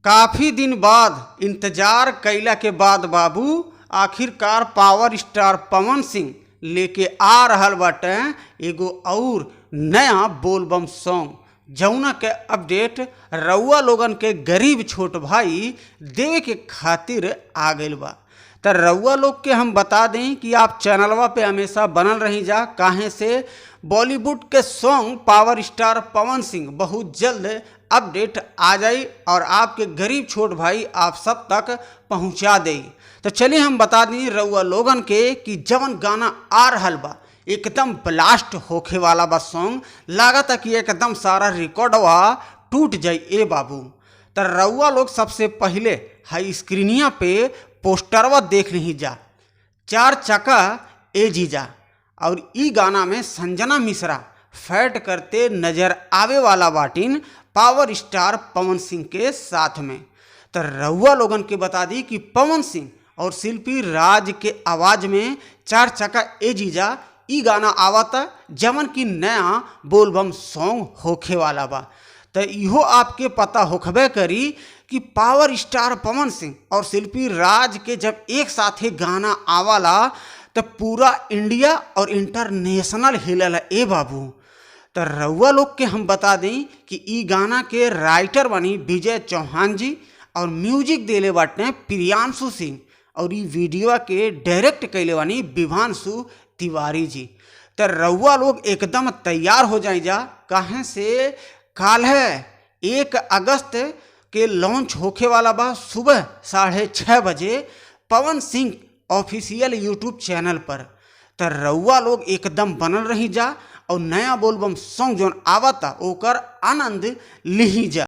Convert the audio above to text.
काफी दिन बाद इंतजार कइला के बाद बाबू आखिरकार पावर स्टार पवन सिंह लेके आ रहल बाटे एगो और नया बोलबम सॉन्ग जौना के अपडेट रउआ लोगन के गरीब छोट भाई देवे के खातिर आ गइल बा। तो रउआ लोग के हम बता दें कि आप चैनलवा पे हमेशा बनल रही जा, काहे से बॉलीवुड के song power star Pawan Singh बहुत जल्द अपडेट आ जाई और आपके गरीब छोट भाई आप सब तक पहुंचा दे। तो चलिए हम बता दी रउआ लोगन के कि जवन गाना आ रहल बा एकदम ब्लास्ट होखे वाला बा सॉन्ग, लागत कि एकदम सारा रिकॉर्डवा टूट जाई ए बाबू। तो रउआ लोग सबसे पहले हाई स्क्रीनिया पे पोस्टरवा देख ली जा, 4 चक्का ए जीजा, और ई गाना में संजना मिश्रा फैट करते नजर आवे वाला बाटिन पावर स्टार पवन सिंह के साथ में। तो रउआ लोगन के बता दी कि पवन सिंह और शिल्पी राज के आवाज में 4 चक्का ए जीजा ई गाना आवता जमन की नया बोलबम सॉन्ग होखे वाला बा। तो इहो आपके पता होखबे करी कि पावर स्टार पवन सिंह और शिल्पी राज के जब एक साथे गाना आवाला तो पूरा इंडिया और इंटरनेशनल हिलला ए बाबू। तो रउआ लोग के हम बता दें कि ई गाना के राइटर बनी विजय चौहान जी और म्यूजिक देले बाटे प्रियांशु सिंह और ई वीडियो के डायरेक्ट कैले बानी विभांशु तिवारी जी। तो रउआ लोग एकदम तैयार हो जाए जा, काहे से काल है 1 अगस्त के लॉन्च होखे वाला बा सुबह 6:30 बजे Pawan Singh official YouTube channel पर। तो रउआ लोग एकदम बनल रही जा और नया बोलबम सॉन्ग जोन आवता ओकर आनंद लिही जा।